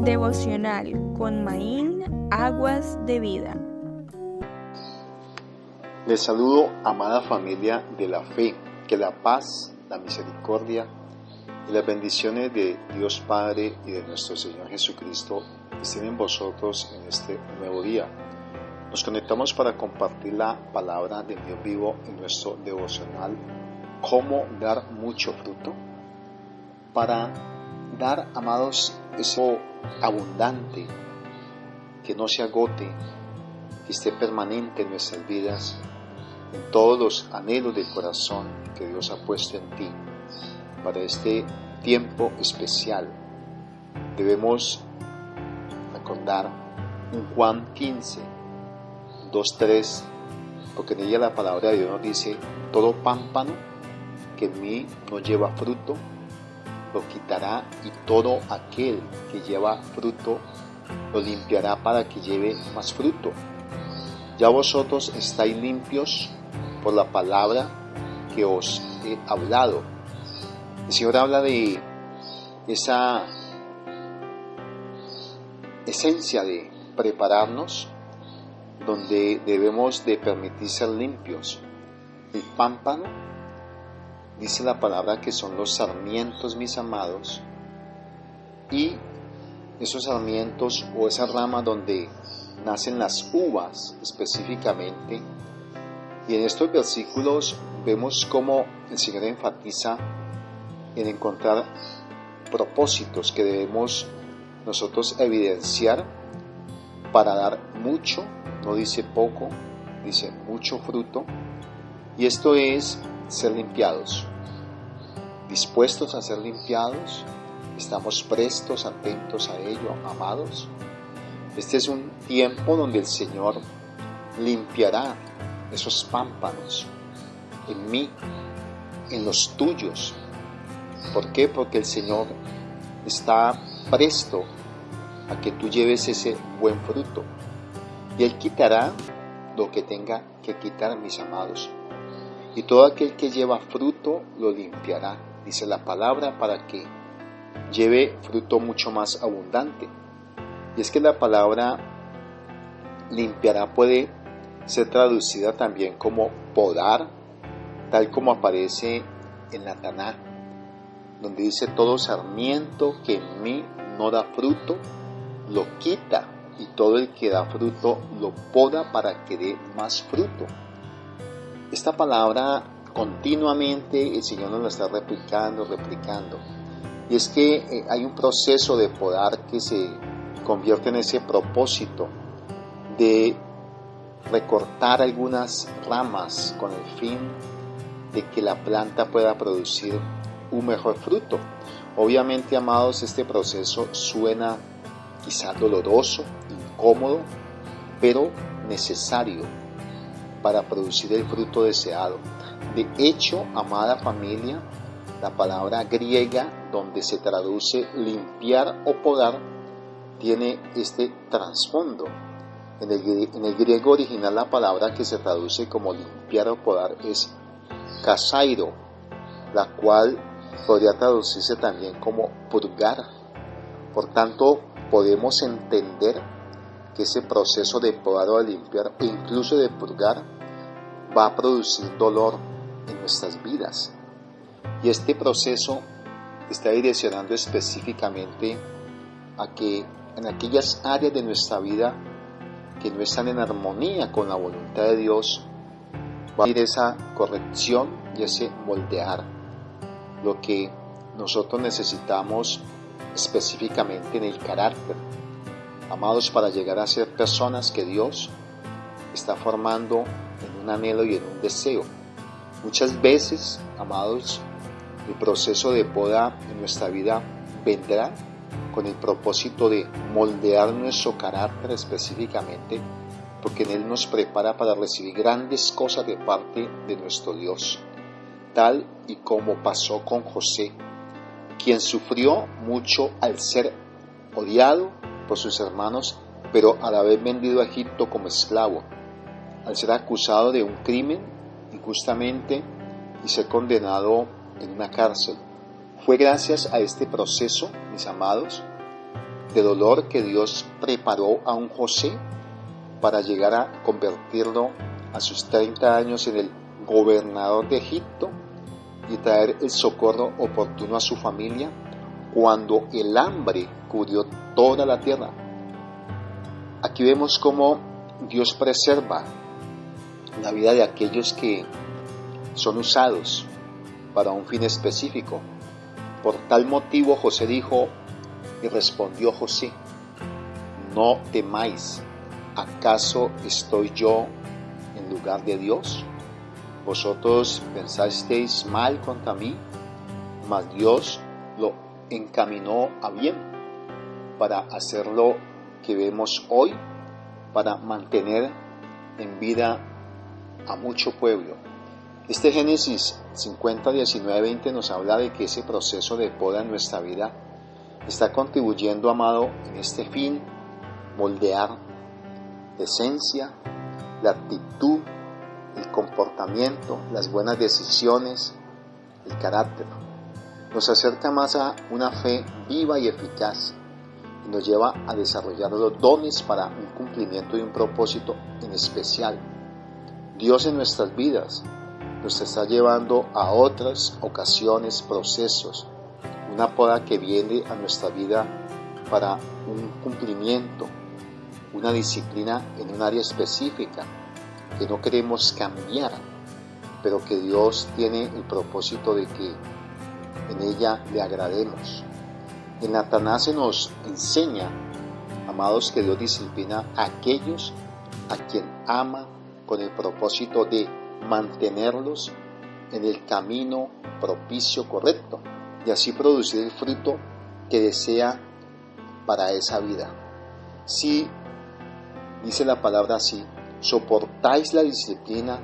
Devocional con Maín, Aguas de Vida. Les saludo, amada familia de la fe, que la paz, la misericordia y las bendiciones de Dios Padre y de nuestro Señor Jesucristo estén en vosotros en este nuevo día. Nos conectamos para compartir la palabra de Dios vivo en nuestro devocional, cómo dar mucho fruto. Para dar, amados, eso abundante, que no se agote, que esté permanente en nuestras vidas, en todos los anhelos del corazón que Dios ha puesto en ti. Para este tiempo especial debemos recordar un Juan 15, 2-3, porque en ella la palabra de Dios nos dice: todo pámpano que en mí no lleva fruto, lo quitará, y todo aquel que lleva fruto, lo limpiará para que lleve más fruto. Ya vosotros estáis limpios por la palabra que os he hablado. El Señor habla de esa esencia de prepararnos, donde debemos de permitir ser limpios. El pámpano, dice la palabra, que son los sarmientos, mis amados, y esos sarmientos o esa rama donde nacen las uvas específicamente. Y en estos versículos vemos cómo el Señor enfatiza en encontrar propósitos que debemos nosotros evidenciar para dar mucho, no dice poco, dice mucho fruto. Y esto es ser limpiados, dispuestos a ser limpiados. Estamos prestos, atentos a ello, amados. Este es un tiempo donde el Señor limpiará esos pámpanos en mí, en los tuyos. ¿Por qué? Porque el Señor está presto a que tú lleves ese buen fruto. Y Él quitará lo que tenga que quitar, mis amados. Y todo aquel que lleva fruto lo limpiará, dice la palabra, para que lleve fruto mucho más abundante. Y es que la palabra limpiará puede ser traducida también como podar, tal como aparece en la Taná, donde dice: todo sarmiento que en mí no da fruto, lo quita, y todo el que da fruto lo poda para que dé más fruto. Esta palabra continuamente el Señor nos la está replicando. Y es que hay un proceso de podar que se convierte en ese propósito de recortar algunas ramas con el fin de que la planta pueda producir un mejor fruto. Obviamente, amados, este proceso suena quizá doloroso, incómodo, pero necesario para producir el fruto deseado. De hecho, amada familia, la palabra griega donde se traduce limpiar o podar tiene este trasfondo. En el griego original, la palabra que se traduce como limpiar o podar es kasairo, la cual podría traducirse también como purgar. Por tanto, podemos entender que ese proceso de podar o de limpiar, e incluso de purgar, va a producir dolor en nuestras vidas. Y este proceso está direccionando específicamente a que en aquellas áreas de nuestra vida que no están en armonía con la voluntad de Dios, va a ir esa corrección y ese moldear lo que nosotros necesitamos específicamente en el carácter, amados, para llegar a ser personas que Dios está formando en un anhelo y en un deseo. Muchas veces, amados, el proceso de poda en nuestra vida vendrá con el propósito de moldear nuestro carácter específicamente, porque en Él nos prepara para recibir grandes cosas de parte de nuestro Dios, tal y como pasó con José, quien sufrió mucho al ser odiado por sus hermanos, pero al haber vendido a Egipto como esclavo, al ser acusado de un crimen injustamente y ser condenado en una cárcel. Fue gracias a este proceso, mis amados, de dolor que Dios preparó a un José para llegar a convertirlo a sus 30 años en el gobernador de Egipto y traer el socorro oportuno a su familia cuando el hambre cubrió toda la tierra. Aquí vemos cómo Dios preserva la vida de aquellos que son usados para un fin específico. Por tal motivo José dijo, y respondió José, no temáis, ¿acaso estoy yo en lugar de Dios? Vosotros pensasteis mal contra mí, mas Dios lo encaminó a bien para hacer lo que vemos hoy, para mantener en vida a mucho pueblo. Este Génesis 50, 19, 20 nos habla de que ese proceso de poda en nuestra vida está contribuyendo, amado, en este fin, moldear la esencia, la actitud, el comportamiento, las buenas decisiones, el carácter. Nos acerca más a una fe viva y eficaz y nos lleva a desarrollar los dones para un cumplimiento de un propósito en especial. Dios en nuestras vidas nos está llevando a otras ocasiones, procesos, una poda que viene a nuestra vida para un cumplimiento, una disciplina en un área específica que no queremos cambiar, pero que Dios tiene el propósito de que en ella le agrademos. En Satanás se nos enseña, amados, que Dios disciplina a aquellos a quien ama con el propósito de mantenerlos en el camino propicio correcto y así producir el fruto que desea para esa vida. Si, dice la palabra así, soportáis la disciplina,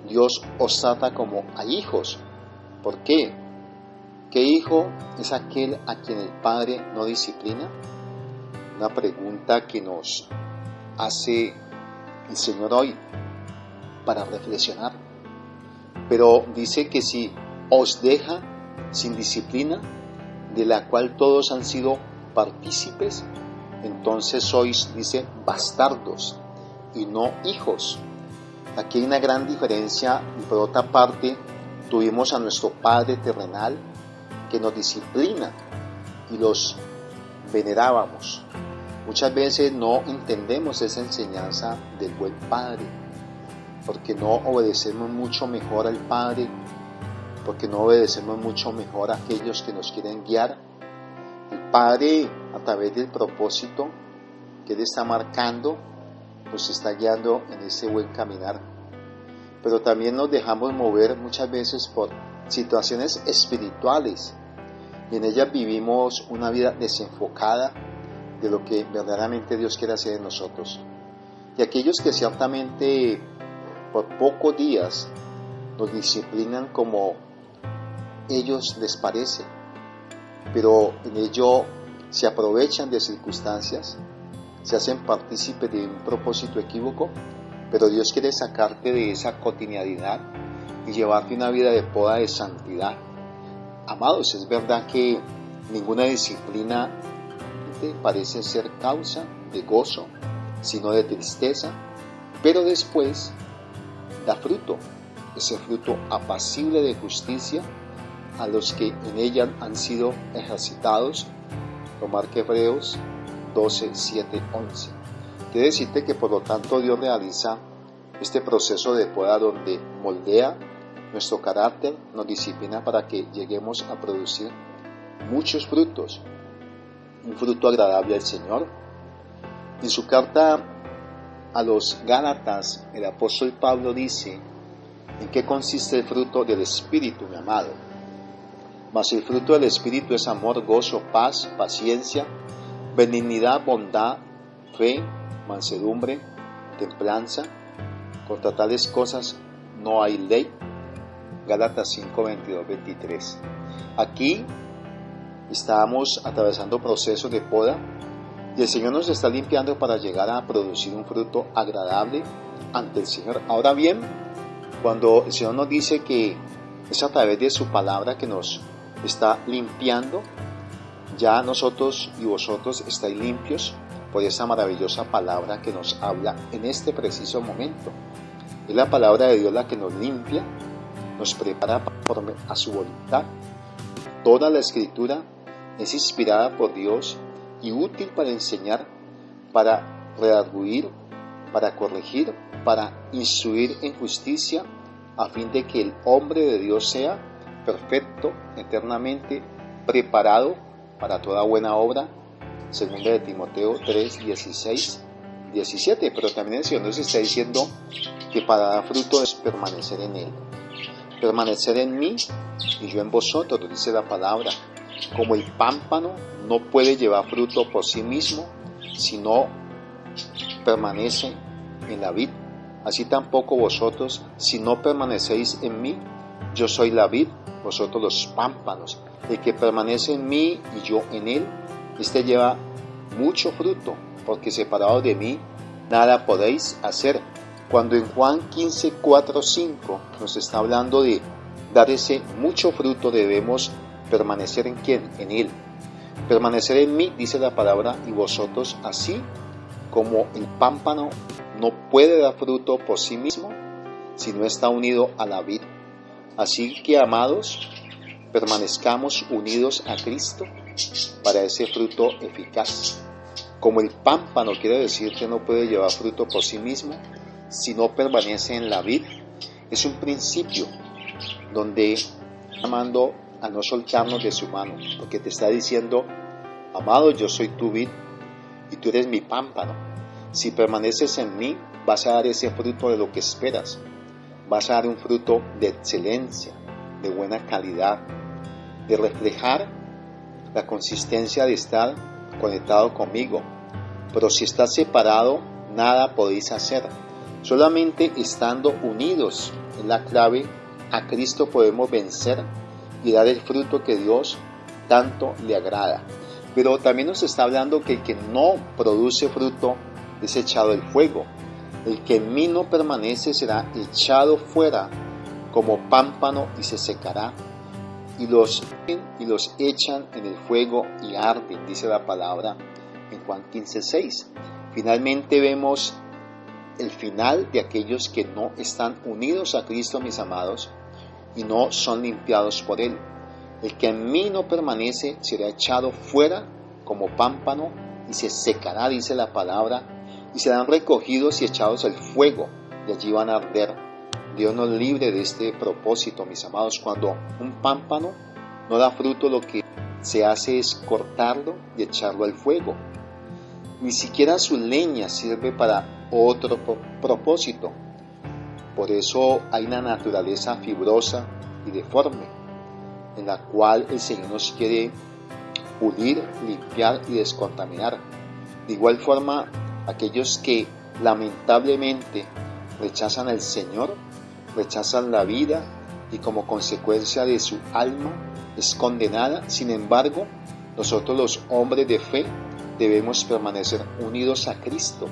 Dios os trata como a hijos. ¿Por qué? ¿Qué hijo es aquel a quien el Padre no disciplina? Una pregunta que nos hace el Señor hoy para reflexionar. Pero dice que si os deja sin disciplina, de la cual todos han sido partícipes, entonces sois, dice, bastardos y no hijos. Aquí hay una gran diferencia y por otra parte tuvimos a nuestro Padre terrenal que nos disciplina y los venerábamos. Muchas veces no entendemos esa enseñanza del buen Padre, porque no obedecemos mucho mejor al Padre, porque no obedecemos mucho mejor a aquellos que nos quieren guiar. El Padre, a través del propósito que Él está marcando, nos está guiando en ese buen caminar. Pero también nos dejamos mover muchas veces por situaciones espirituales y en ellas vivimos una vida desenfocada de lo que verdaderamente Dios quiere hacer en nosotros. Y aquellos que ciertamente por pocos días nos disciplinan como ellos les parece, pero en ello se aprovechan de circunstancias, se hacen partícipes de un propósito equívoco, pero Dios quiere sacarte de esa cotidianidad y llevarte una vida de poda de santidad. Amados, es verdad que ninguna disciplina parece ser causa de gozo, sino de tristeza, pero después da fruto, ese fruto apacible de justicia a los que en ella han sido ejercitados, lo marca Hebreos 12, 7, 11. Quiere decirte que por lo tanto Dios realiza este proceso de poda donde moldea nuestro carácter, nos disciplina para que lleguemos a producir muchos frutos, un fruto agradable al Señor. En su carta a los Gálatas, el apóstol Pablo dice: ¿en qué consiste el fruto del Espíritu, mi amado? Mas el fruto del Espíritu es amor, gozo, paz, paciencia, benignidad, bondad, fe, mansedumbre, templanza. Contra tales cosas no hay ley. Gálatas 5, 22, 23. Aquí estamos atravesando procesos de poda y el Señor nos está limpiando para llegar a producir un fruto agradable ante el Señor. Ahora bien, cuando el Señor nos dice que es a través de su palabra que nos está limpiando, ya nosotros y vosotros estáis limpios por esa maravillosa palabra que nos habla en este preciso momento. Es la palabra de Dios la que nos limpia, nos prepara a su voluntad. Toda la Escritura es inspirada por Dios y útil para enseñar, para redarguir, para corregir, para instruir en justicia, a fin de que el hombre de Dios sea perfecto, eternamente preparado para toda buena obra. Segunda de Timoteo 3, 16, 17. Pero también el Señor nos está diciendo que para dar fruto es permanecer en Él. Permanecer en mí y yo en vosotros, dice la palabra. Como el pámpano no puede llevar fruto por sí mismo si no permanece en la vid, así tampoco vosotros, si no permanecéis en mí. Yo soy la vid, vosotros los pámpanos. El que permanece en mí y yo en él, este lleva mucho fruto, porque separado de mí nada podéis hacer. Cuando en Juan 15, 4, 5 nos está hablando de dar ese mucho fruto, debemos permanecer en ¿quién? En él. Permanecer en mí, dice la palabra, y vosotros así como el pámpano no puede dar fruto por sí mismo si no está unido a la vid. Así que, amados, permanezcamos unidos a Cristo para ese fruto eficaz. Como el pámpano quiere decir que no puede llevar fruto por sí mismo si no permanece en la vid, es un principio donde está llamando a no soltarnos de su mano, porque te está diciendo: amado, yo soy tu vid y tú eres mi pámpano. Si permaneces en mí, vas a dar ese fruto de lo que esperas. Vas a dar un fruto de excelencia, de buena calidad, de reflejar la consistencia de estar conectado conmigo. Pero si estás separado, nada podéis hacer. Solamente estando unidos es la clave. A Cristo podemos vencer y dar el fruto que Dios tanto le agrada. Pero también nos está hablando que el que no produce fruto es echado al fuego. El que en mí no permanece será echado fuera como pámpano y se secará. Y los echan en el fuego y arden, dice la palabra en Juan 15:6. Finalmente vemos el final de aquellos que no están unidos a Cristo, mis amados, y no son limpiados por Él. El que en mí no permanece será echado fuera como pámpano y se secará, dice la palabra, y serán recogidos y echados al fuego, y allí van a arder. Dios nos libre de este propósito, mis amados. Cuando un pámpano no da fruto, lo que se hace es cortarlo y echarlo al fuego. Ni siquiera su leña sirve para otro propósito. Por eso hay una naturaleza fibrosa y deforme, en la cual el Señor nos quiere pulir, limpiar y descontaminar. De igual forma, aquellos que lamentablemente rechazan al Señor, rechazan la vida y como consecuencia de su alma es condenada. Sin embargo, nosotros los hombres de fe debemos permanecer unidos a Cristo,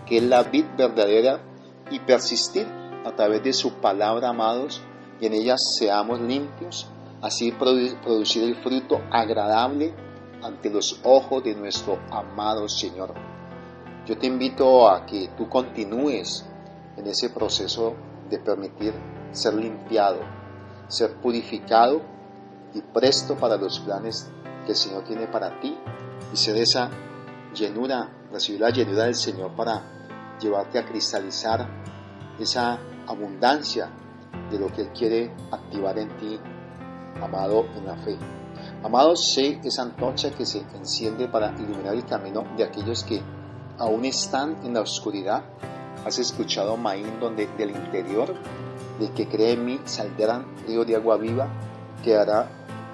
que es la vid verdadera, y persistir a través de su palabra, amados, y en ella seamos limpios, así producir el fruto agradable ante los ojos de nuestro amado Señor. Yo te invito a que tú continúes en ese proceso de permitir ser limpiado, ser purificado y presto para los planes que el Señor tiene para ti, y ser esa llenura, recibir la llenura del Señor para llevarte a cristalizar esa abundancia de lo que Él quiere activar en ti, amado, en la fe. Amado, sé esa antorcha que se enciende para iluminar el camino de aquellos que aún están en la oscuridad. Has escuchado, Maín, donde del interior del que cree en mí saldrán ríos de agua viva, que dará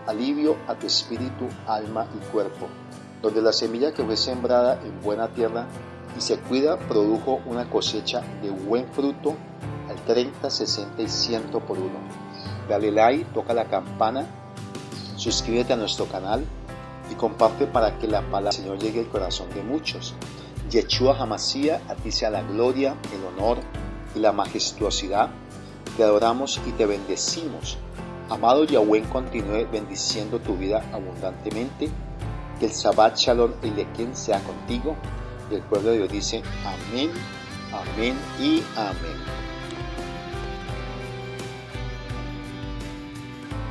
alivio a tu espíritu, alma y cuerpo. Donde la semilla que fue sembrada en buena tierra y se cuida, produjo una cosecha de buen fruto al 30, 60 y 100 por uno. Dale like, toca la campana, suscríbete a nuestro canal y comparte para que la palabra del Señor llegue al corazón de muchos. Yeshua HaMashiach, a ti sea la gloria, el honor y la majestuosidad. Te adoramos y te bendecimos. Amado Yahweh, continúe bendiciendo tu vida abundantemente Que el Shabbat Shalom Eliakim sea contigo. Y el pueblo de Dios dice amén, amén y amén.